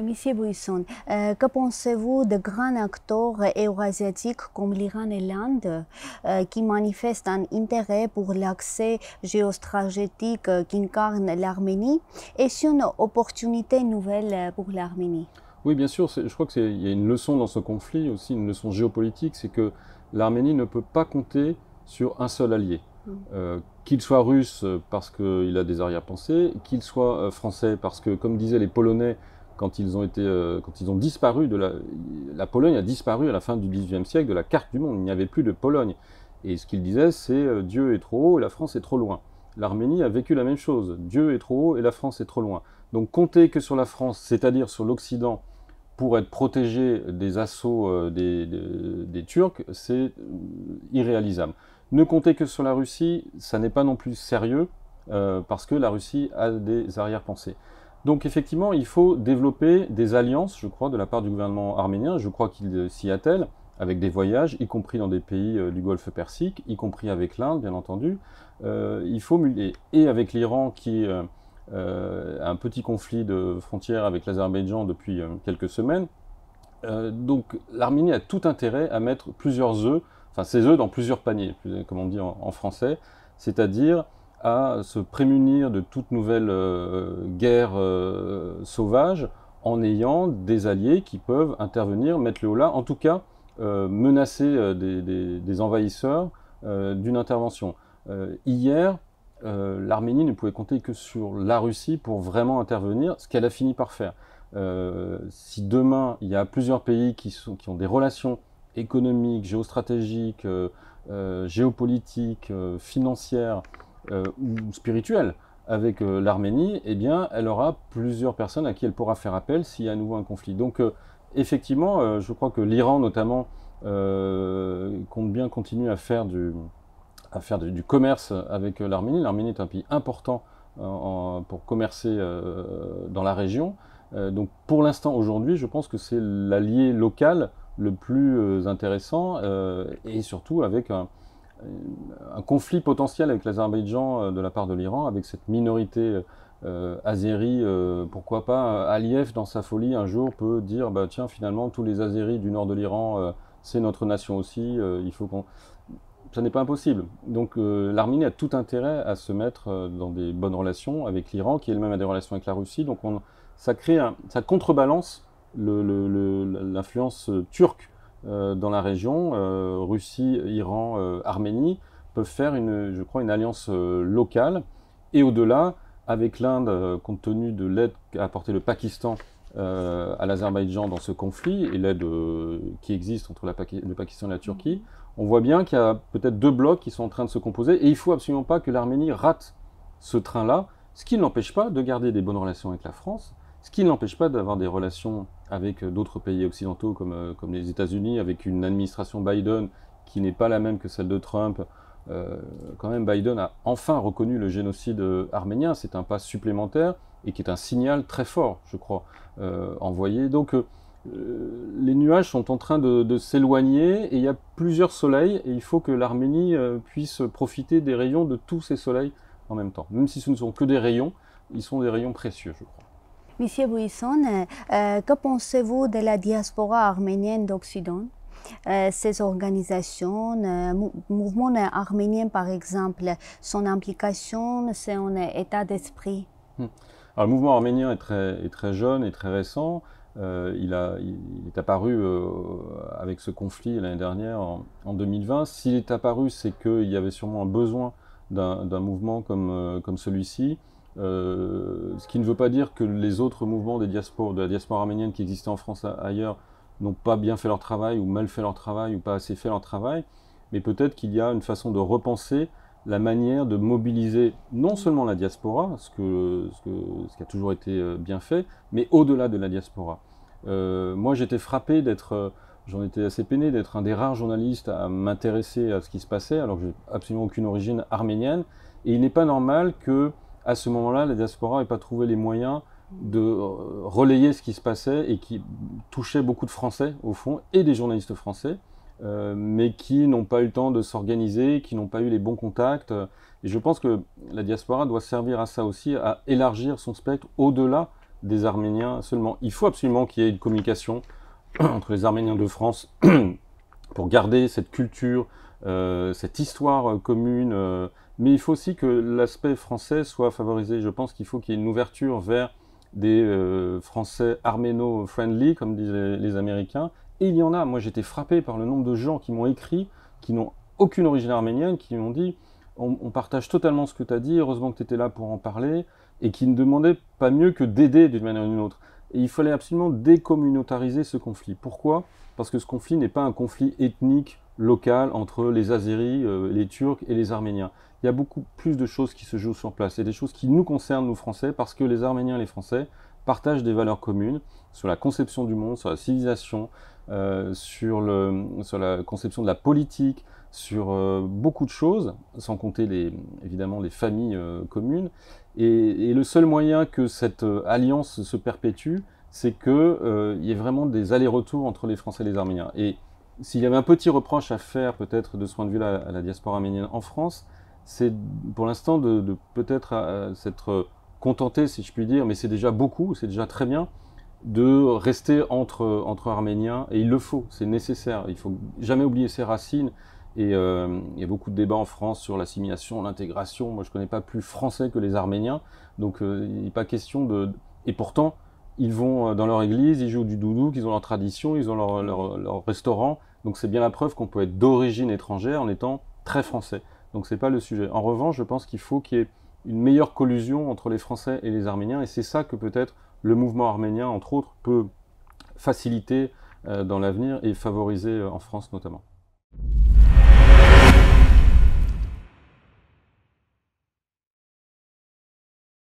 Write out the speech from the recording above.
Monsieur Buisson, que pensez-vous de grands acteurs eurasiatiques comme l'Iran et l'Inde qui manifestent un intérêt pour l'accès géostratégique qu'incarne l'Arménie? Est-ce une opportunité nouvelle pour l'Arménie? Oui, bien sûr, je crois qu'il y a une leçon dans ce conflit, aussi une leçon géopolitique, c'est que l'Arménie ne peut pas compter sur un seul allié. Qu'il soit russe parce qu'il a des arrière-pensées, qu'il soit français parce que, comme disaient les Polonais, quand ils ont disparu la Pologne a disparu à la fin du XVIIIe siècle de la carte du monde. Il n'y avait plus de Pologne. Et ce qu'ils disaient, c'est Dieu est trop haut et la France est trop loin. L'Arménie a vécu la même chose. Dieu est trop haut et la France est trop loin. Donc compter que sur la France, c'est-à-dire sur l'Occident, pour être protégé des assauts des Turcs, c'est irréalisable. Ne compter que sur la Russie, ça n'est pas non plus sérieux, parce que la Russie a des arrière-pensées. Donc effectivement, il faut développer des alliances, je crois, de la part du gouvernement arménien. Je crois qu'il s'y attelle, avec des voyages, y compris dans des pays du Golfe Persique, y compris avec l'Inde, bien entendu. Il faut et avec l'Iran qui un petit conflit de frontières avec l'Azerbaïdjan depuis quelques semaines. Donc l'Arménie a tout intérêt à mettre plusieurs œufs, enfin ses œufs dans plusieurs paniers, comme on dit en français, c'est-à-dire à se prémunir de toute nouvelle guerre sauvage en ayant des alliés qui peuvent intervenir, mettre le haut là, en tout cas menacer des envahisseurs d'une intervention. Hier, l'Arménie ne pouvait compter que sur la Russie pour vraiment intervenir, ce qu'elle a fini par faire. Si demain il y a plusieurs pays qui ont des relations économiques, géostratégiques, géopolitiques, financières ou spirituelles avec l'Arménie, eh bien, elle aura plusieurs personnes à qui elle pourra faire appel s'il y a à nouveau un conflit. Donc, effectivement, je crois que l'Iran, notamment, compte bien continuer à faire du commerce avec l'Arménie. L'Arménie est un pays important pour commercer dans la région. Donc pour l'instant, aujourd'hui, je pense que c'est l'allié local le plus intéressant et surtout avec un conflit potentiel avec l'Azerbaïdjan de la part de l'Iran, avec cette minorité azérie. Pourquoi pas Aliyev, dans sa folie, un jour peut dire bah, tiens, finalement, tous les Azéris du nord de l'Iran, c'est notre nation aussi, il faut qu'on. Ça n'est pas impossible. Donc l'Arménie a tout intérêt à se mettre dans des bonnes relations avec l'Iran, qui elle-même a des relations avec la Russie. Donc ça contrebalance l'influence turque dans la région. Russie, Iran, Arménie peuvent faire, je crois, une alliance locale. Et au-delà, avec l'Inde, compte tenu de l'aide qu'a apporté le Pakistan à l'Azerbaïdjan dans ce conflit, et l'aide qui existe entre le Pakistan et la Turquie, on voit bien qu'il y a peut-être deux blocs qui sont en train de se composer, et il ne faut absolument pas que l'Arménie rate ce train-là, ce qui ne l'empêche pas de garder des bonnes relations avec la France, ce qui ne l'empêche pas d'avoir des relations avec d'autres pays occidentaux comme les États-Unis, avec une administration Biden qui n'est pas la même que celle de Trump. Quand même, Biden a enfin reconnu le génocide arménien, c'est un pas supplémentaire et qui est un signal très fort, je crois, envoyé. Donc les nuages sont en train de s'éloigner et il y a plusieurs soleils et il faut que l'Arménie puisse profiter des rayons de tous ces soleils en même temps. Même si ce ne sont que des rayons, ils sont des rayons précieux, je crois. Monsieur Buisson, que pensez-vous de la diaspora arménienne d'Occident? Ces organisations, mouvement arménien par exemple, son implication, son état d'esprit? Alors, le mouvement arménien est très jeune et très récent. Il est apparu avec ce conflit l'année dernière, en 2020. S'il est apparu, c'est qu'il y avait sûrement un besoin d'un mouvement comme celui-ci. Ce qui ne veut pas dire que les autres mouvements de la diaspora arménienne qui existaient en France ailleurs n'ont pas bien fait leur travail, ou mal fait leur travail, ou pas assez fait leur travail. Mais peut-être qu'il y a une façon de repenser la manière de mobiliser non seulement la diaspora, ce qui a toujours été bien fait, mais au-delà de la diaspora. Moi, j'étais frappé j'en étais assez peiné d'être un des rares journalistes à m'intéresser à ce qui se passait, alors que j'ai absolument aucune origine arménienne. Et il n'est pas normal que, à ce moment-là, la diaspora n'ait pas trouvé les moyens de relayer ce qui se passait et qui touchait beaucoup de Français, au fond, et des journalistes français. Mais qui n'ont pas eu le temps de s'organiser, qui n'ont pas eu les bons contacts. Et je pense que la diaspora doit servir à ça aussi, à élargir son spectre au-delà des Arméniens seulement. Il faut absolument qu'il y ait une communication entre les Arméniens de France pour garder cette culture, cette histoire commune. Mais il faut aussi que l'aspect français soit favorisé. Je pense qu'il faut qu'il y ait une ouverture vers des Français arméno-friendly, comme disent les Américains. Et il y en a. Moi, j'étais frappé par le nombre de gens qui m'ont écrit, qui n'ont aucune origine arménienne, qui m'ont dit on partage totalement ce que tu as dit, heureusement que tu étais là pour en parler, et qui ne demandaient pas mieux que d'aider d'une manière ou d'une autre. Et il fallait absolument décommunautariser ce conflit. Pourquoi ? Parce que ce conflit n'est pas un conflit ethnique local entre les Azéris, les Turcs et les Arméniens. Il y a beaucoup plus de choses qui se jouent sur place. Il y a des choses qui nous concernent, nous Français, parce que les Arméniens et les Français partagent des valeurs communes sur la conception du monde, sur la civilisation, sur la conception de la politique, sur beaucoup de choses, sans compter évidemment les familles communes. Et le seul moyen que cette alliance se perpétue, c'est qu'il y ait vraiment des allers-retours entre les Français et les Arméniens. Et s'il y avait un petit reproche à faire peut-être de ce point de vue-là à la diaspora arménienne en France, c'est pour l'instant de peut-être s'être contenté, si je puis dire, mais c'est déjà beaucoup, c'est déjà très bien, de rester entre Arméniens, et il le faut, c'est nécessaire, il ne faut jamais oublier ses racines, et il y a beaucoup de débats en France sur l'assimilation, l'intégration. Moi je ne connais pas plus français que les Arméniens, donc il n'est pas question de... Et pourtant, ils vont dans leur église, ils jouent du doudouk, ils ont leur tradition, ils ont leur restaurant, donc c'est bien la preuve qu'on peut être d'origine étrangère en étant très français. Donc c'est pas le sujet. En revanche, je pense qu'il faut qu'il y ait une meilleure collusion entre les Français et les Arméniens, et c'est ça que peut-être le mouvement arménien, entre autres, peut faciliter dans l'avenir et favoriser en France notamment.